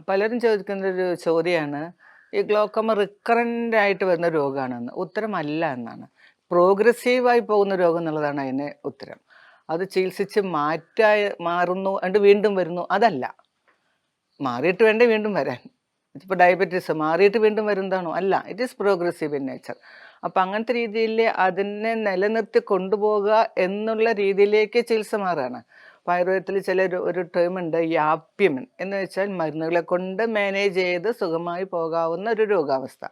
പലരും ചോദിക്കുന്നൊരു ചോദ്യമാണ്, ഈ ഗ്ലോക്കോമ റിക്കറൻ്റ് ആയിട്ട് വരുന്ന രോഗമാണെന്ന്. ഉത്തരമല്ല എന്നാണ്. പ്രോഗ്രസീവായി പോകുന്ന രോഗം എന്നുള്ളതാണ് അതിന് ഉത്തരം. അത് ചികിത്സിച്ച് മാറുന്നു എന്നിട്ട് വീണ്ടും വരുന്നു, അതല്ല. മാറിയിട്ട് വേണ്ടേ വീണ്ടും വരാൻ. ഇപ്പോൾ ഡയബറ്റീസ് മാറിയിട്ട് വീണ്ടും വരുന്നതാണോ? അല്ല. It is progressive in nature. അപ്പം അങ്ങനത്തെ രീതിയിൽ അതിനെ നിലനിർത്തി കൊണ്ടുപോകുക എന്നുള്ള രീതിയിലേക്ക് ചികിത്സ മാറുകയാണ്. അപ്പോൾ ആയുർവേദത്തിൽ ഒരു ടേം ഉണ്ട്, യാപ്യം എന്ന് വെച്ചാൽ മരുന്നുകളെ കൊണ്ട് മാനേജ് ചെയ്ത് സുഖമായി പോകാവുന്ന ഒരു രോഗാവസ്ഥ.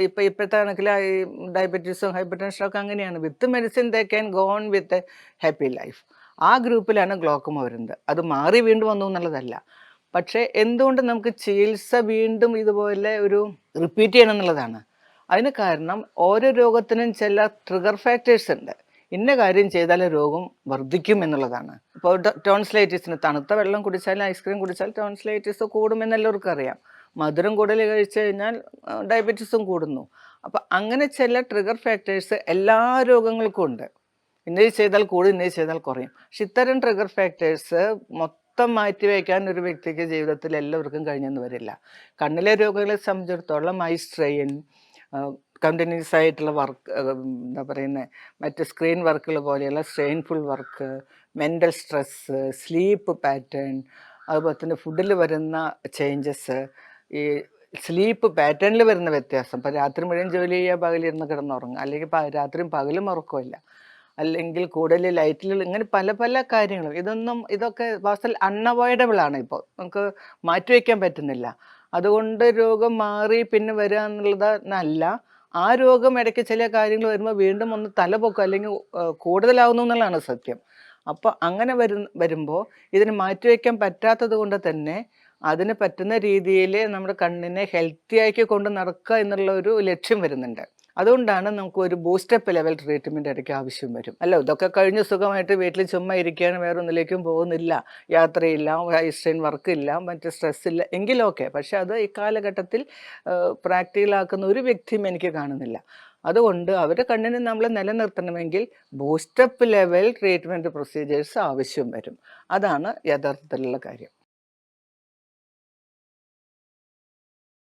ഇപ്പോഴത്തെ കണക്കിൽ ഈ ഡയബറ്റീസും ഹൈപ്പർ ടെൻഷനും ഒക്കെ അങ്ങനെയാണ്. വിത്ത് medicine they can go on with a happy life. ആ ഗ്രൂപ്പിലാണ് ഗ്ലോക്കോമ വരുന്നത്. അത് മാറി വീണ്ടും വന്നു എന്നുള്ളതല്ല. പക്ഷേ എന്തുകൊണ്ട് നമുക്ക് ചികിത്സ വീണ്ടും ഇതുപോലെ ഒരു റിപ്പീറ്റ് ചെയ്യണം എന്നുള്ളതാണ്. അതിന് കാരണം ഓരോ രോഗത്തിനും ചില ട്രിഗർ ഫാക്ടേഴ്സ് ഉണ്ട്. ഇന്ന കാര്യം ചെയ്താൽ രോഗം വർദ്ധിക്കും എന്നുള്ളതാണ്. ഇപ്പോൾ ടോൺസിലൈറ്റിസിന് തണുത്ത വെള്ളം കുടിച്ചാൽ, ഐസ്ക്രീം കുടിച്ചാൽ ടോൺസിലൈറ്റിസ് കൂടുമെന്ന് എല്ലാവർക്കും അറിയാം. മധുരം കൂടുതൽ കഴിച്ചു കഴിഞ്ഞാൽ ഡയബറ്റീസും കൂടുന്നു. അപ്പം അങ്ങനെ ചില ട്രിഗർ ഫാക്ടേഴ്സ് എല്ലാ രോഗങ്ങൾക്കും ഉണ്ട്. ഇന്നത് ചെയ്താൽ കൂടും, ഇന്നത് ചെയ്താൽ കുറയും. പക്ഷെ ഇത്തരം ട്രിഗർ ഫാക്ടേഴ്സ് മൊത്തം മാറ്റിവെക്കാൻ ഒരു വ്യക്തിക്ക് ജീവിതത്തിൽ എല്ലാവർക്കും കഴിഞ്ഞെന്ന് വരില്ല. കണ്ണിലെ രോഗികളെ സംബന്ധിച്ചിടത്തോളം ഐ സ്ട്രെയിൻ, കണ്ടിന്യൂസ് ആയിട്ടുള്ള വർക്ക്, എന്താ പറയുന്നത്, മറ്റ് സ്ക്രീൻ വർക്കുകൾ പോലെയുള്ള strainful work, mental stress, sleep pattern, അതുപോലെ തന്നെ ഫുഡിൽ വരുന്ന ചേഞ്ചസ്, ഈ സ്ലീപ്പ് പാറ്റേണിൽ വരുന്ന വ്യത്യാസം. ഇപ്പം രാത്രി മുഴുവൻ ജോലി ചെയ്യുക, പകലിരുന്ന് കിടന്നുറങ്ങുക, അല്ലെങ്കിൽ രാത്രിയും പകലും ഉറക്കമില്ല, അല്ലെങ്കിൽ കൂടുതൽ ലൈറ്റിൽ, ഇങ്ങനെ പല പല കാര്യങ്ങളും. ഇതൊക്കെ വാസ്തവത്തിൽ അൺഅവോയ്ഡബിൾ ആണ്. ഇപ്പോൾ നമുക്ക് മാറ്റിവെക്കാൻ പറ്റുന്നില്ല. അതുകൊണ്ട് രോഗം മാറി പിന്നെ വരിക എന്നുള്ളതല്ല. ആ രോഗം ഇടയ്ക്ക് ചില കാര്യങ്ങൾ വരുമ്പോൾ വീണ്ടും ഒന്ന് തലപൊക്കും, അല്ലെങ്കിൽ കൂടുതലാവുന്നു എന്നുള്ളതാണ് സത്യം. അപ്പോൾ അങ്ങനെ വരുമ്പോൾ ഇതിന് മാറ്റിവെക്കാൻ പറ്റാത്തത് കൊണ്ട് തന്നെ അതിന് പറ്റുന്ന രീതിയിൽ നമ്മുടെ കണ്ണിനെ ഹെൽത്തി ആക്കി കൊണ്ട് നടക്കുക എന്നുള്ള ഒരു ലക്ഷ്യം വരുന്നുണ്ട്. അതുകൊണ്ടാണ് നമുക്ക് ഒരു ബൂസ്റ്റപ്പ് ലെവൽ ട്രീറ്റ്മെൻറ്റ് ഇടയ്ക്ക് ആവശ്യം വരും. അല്ല, ഇതൊക്കെ കഴിഞ്ഞ് സുഖമായിട്ട് വീട്ടിൽ ചുമ്മാ ഇരിക്കുകയാണ്, വേറെ ഒന്നിലേക്കും പോകുന്നില്ല, യാത്രയില്ല, ഹൈസ്ട്രെയിൻ വർക്കില്ല, മറ്റ് സ്ട്രെസ്സില്ല, എങ്കിലും ഓക്കെ. പക്ഷെ അത് ഇക്കാലഘട്ടത്തിൽ പ്രാക്ടിക്കലാക്കുന്ന ഒരു വ്യക്തിയും എനിക്ക് കാണുന്നില്ല. അതുകൊണ്ട് അവരുടെ കണ്ണിനെ നമ്മൾ നിലനിർത്തണമെങ്കിൽ ബൂസ്റ്റപ്പ് ലെവൽ ട്രീറ്റ്മെൻറ്റ് പ്രൊസീജിയേഴ്സ് ആവശ്യം വരും. അതാണ് യഥാർത്ഥത്തിലുള്ള കാര്യം.